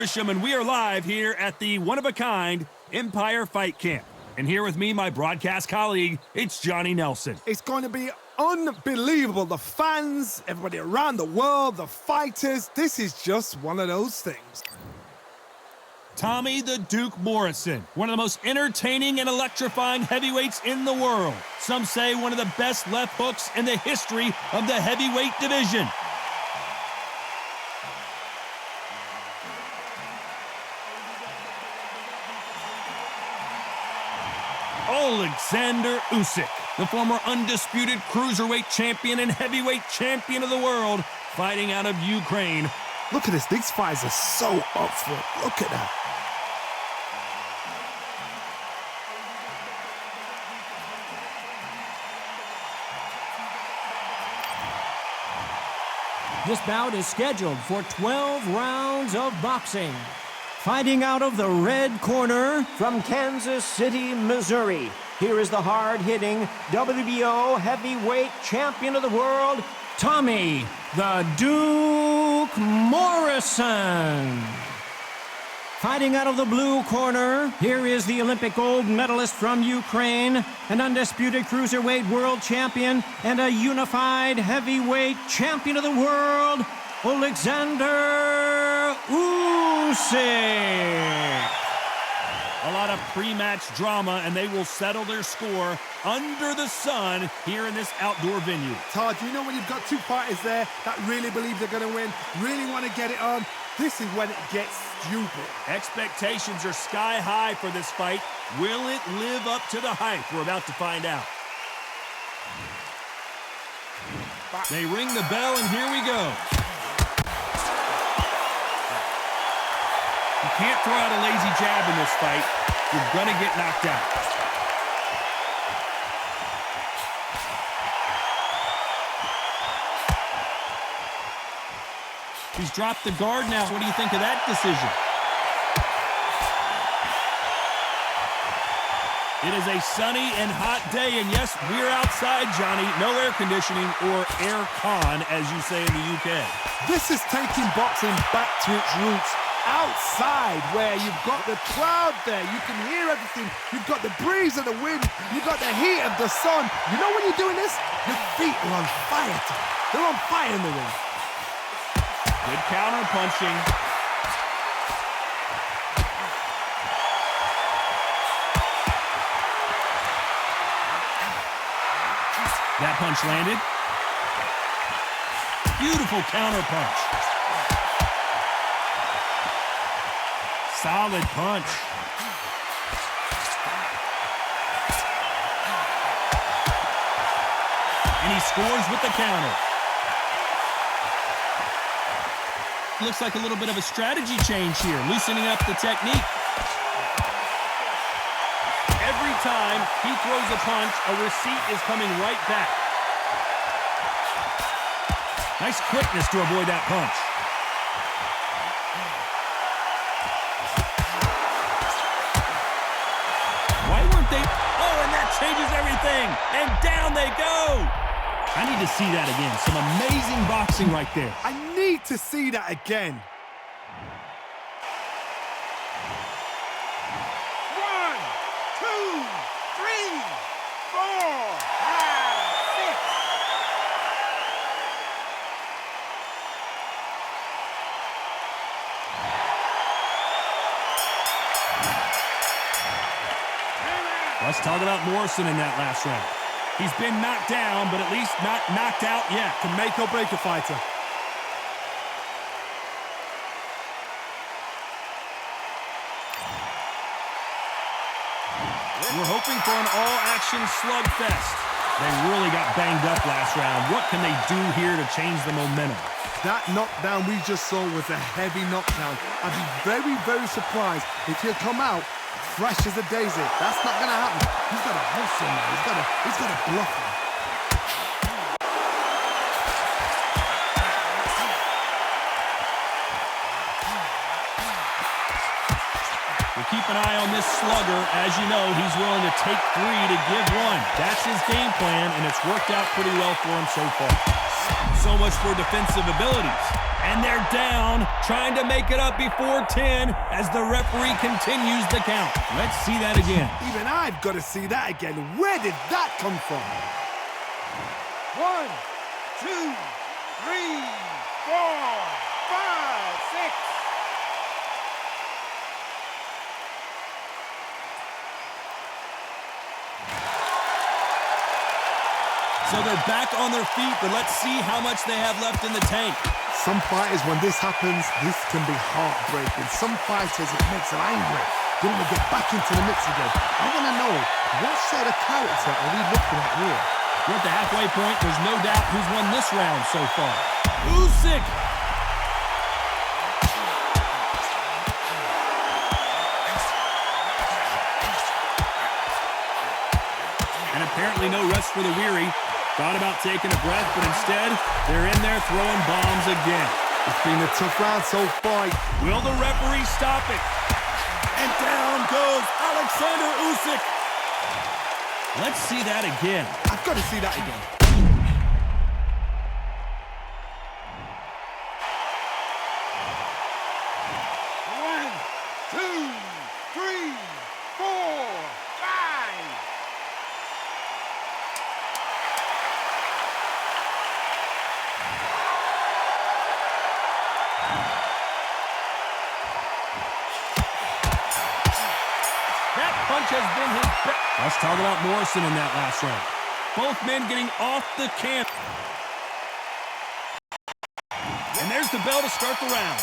And we are live here at the one-of-a-kind Empire Fight Camp. And here with me, my broadcast colleague, it's Johnny Nelson. It's going to be unbelievable. The fans, everybody around the world, the fighters, this is just one of those things. Tommy the Duke Morrison, one of the most entertaining and electrifying heavyweights in the world. Some say one of the best left hooks in the history of the heavyweight division. Alexander Usyk, the former undisputed cruiserweight champion and heavyweight champion of the world, fighting out of Ukraine. Look at this. These fights are so up for it. Look at that. This bout is scheduled for 12 rounds of boxing. Fighting out of the red corner from Kansas City, Missouri, here is the hard-hitting WBO heavyweight champion of the world, Tommy the Duke Morrison. Fighting out of the blue corner, here is the Olympic gold medalist from Ukraine, an undisputed cruiserweight world champion, and a unified heavyweight champion of the world, Alexander Usyk. A lot of pre-match drama, and they will settle their score under the sun here in this outdoor venue. Todd, you know when you've got two fighters there that really believe they're going to win, really want to get it on, this is when it gets stupid. Expectations are sky high for this fight. Will it live up to the hype? We're about to find out. They ring the bell, and here we go. You can't throw out a lazy jab in this fight. You're going to get knocked out. He's dropped the guard now. What do you think of that decision? It is a sunny and hot day, and yes, we're outside, Johnny. No air conditioning or air con, as you say in the UK. This is taking boxing back to its roots. Outside, where you've got the crowd there, you can hear everything. You've got the breeze of the wind. You've got the heat of the sun. You know when you're doing this? Your feet are on fire. They're on fire in the ring. Good counter punching. That punch landed. Beautiful counter punch. Solid punch. And he scores with the counter. Looks like a little bit of a strategy change here, loosening up the technique. Every time he throws a punch, a receipt is coming right back. Nice quickness to avoid that punch. Why weren't they? Oh, and that changes everything. And down they go. I need to see that again. Some amazing boxing right there. I need to see that again. 1, 2, 3, 4, 5, 6. Let's talk about Morrison in that last round. He's been knocked down, but at least not knocked out yet. Can make or break a fighter. We're hoping for an all-action slugfest. They really got banged up last round. What can they do here to change the momentum? That knockdown we just saw was a heavy knockdown. I'd be very, very surprised if he'll come out fresh as a daisy. That's not going to happen. He's got to hustle now. He's got to bluff him. We'll keep an eye on this slugger. As you know, he's willing to take 3 to give 1. That's his game plan, and it's worked out pretty well for him so far. So much for defensive abilities. And they're down, trying to make it up before 10 as the referee continues the count. Let's see that again. Even I've got to see that again. Where did that come from? 1, 2, 3, 4, 5, 6. So they're back on their feet, but let's see how much they have left in the tank. Some fighters, when this happens, this can be heartbreaking. Some fighters, it makes them angry. They want to get back into the mix again. I want to know, what sort of character are we looking at here? We're at the halfway point. There's no doubt who's won this round so far. Usyk. And apparently no rest for the weary. Thought about taking a breath, but instead, they're in there throwing bombs again. It's been a tough round so far. Will the referee stop it? And down goes Alexander Usyk. Let's see that again. I've got to see that again. One, two, three, 4, 5. That punch has been his best. Let's talk about Morrison in that last round. Both men getting off the camp. And there's the bell to start the round.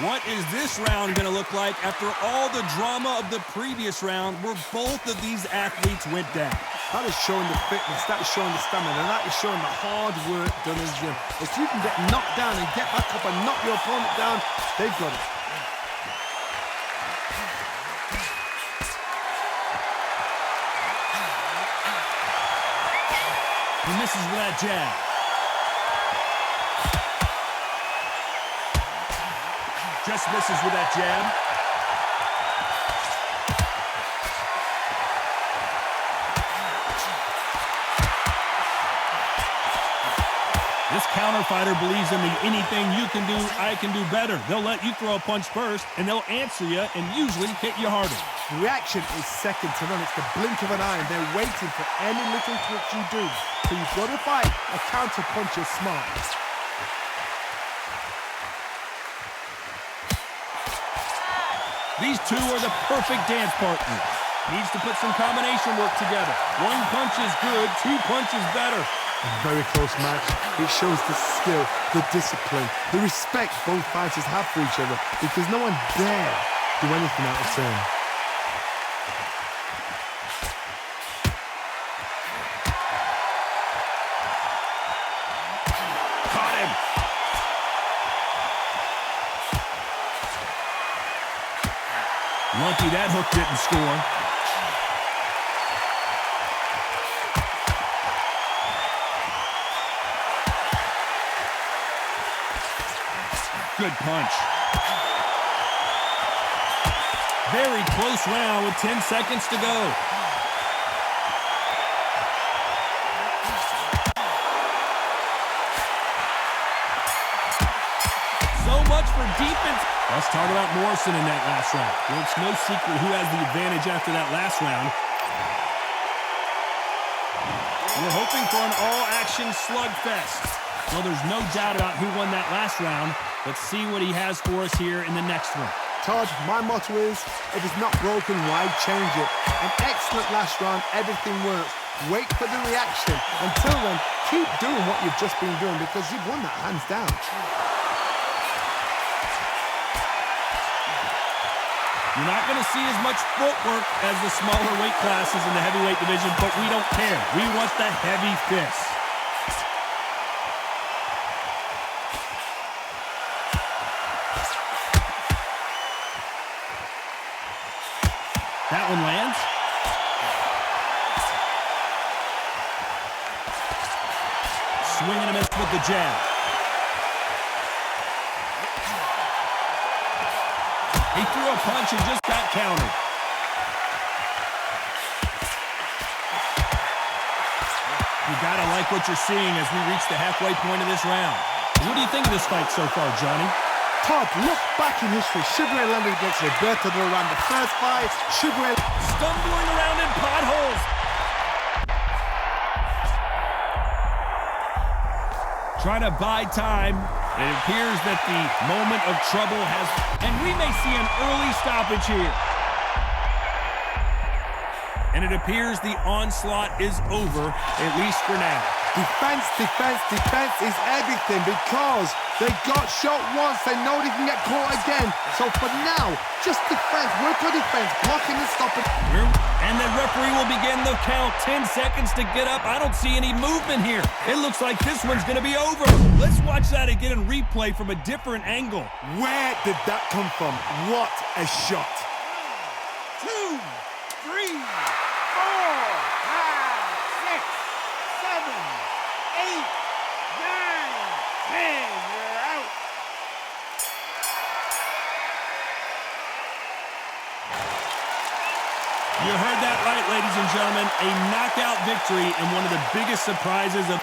What is this round going to look like after all the drama of the previous round where both of these athletes went down? That is showing the fitness, that is showing the stamina, and that is showing the hard work done in the gym. If you can get knocked down and get back up and knock your opponent down, they've got it. He misses with that jab. Just misses with that jab. This counter fighter believes in the anything you can do, I can do better. They'll let you throw a punch first, and they'll answer you and usually hit you harder. Reaction is second to none. It's the blink of an eye, and they're waiting for any little touch you do. So you've got to fight a counter puncher smart. These two are the perfect dance partners. Needs to put some combination work together. One punch is good, 2 punches better. A very close match. It shows the skill, the discipline, the respect both fighters have for each other, because no one dare do anything out of turn. Caught him. Lucky that hook didn't score. Good punch. Very close round with 10 seconds to go. So much for defense. Let's talk about Morrison in that last round. Well, it's no secret who has the advantage after that last round. We're hoping for an all-action slugfest. Well, there's no doubt about who won that last round. Let's see what he has for us here in the next one. Todd, my motto is, if it's not broken, why change it? An excellent last round, everything works. Wait for the reaction. Until then, keep doing what you've just been doing, because you've won that hands down. You're not going to see as much footwork as the smaller weight classes in the heavyweight division, but we don't care. We want the heavy fists. That one lands. Swing and a miss with the jab. He threw a punch and just got countered. You gotta like what you're seeing as we reach the halfway point of this round. What do you think of this fight so far, Johnny? Todd, look back in history. Sugar Ray landed against Roberto Duran. The first fight, Sugar Ray stumbling around in potholes. Trying to buy time. It appears that the moment of trouble has... And we may see an early stoppage here. And it appears the onslaught is over, at least for now. Defense, defense, defense is everything because they got shot once. They know they can get caught again. So for now, just defense. Work on defense. Blocking and stopping. And the referee will begin the count. 10 seconds to get up. I don't see any movement here. It looks like this one's going to be over. Let's watch that again and replay from a different angle. Where did that come from? What a shot. 1, 2, 3, 4, 5, 6, 7, 8, 9, 10. You're out. You heard that right, ladies and gentlemen. A knockout victory and one of the biggest surprises of...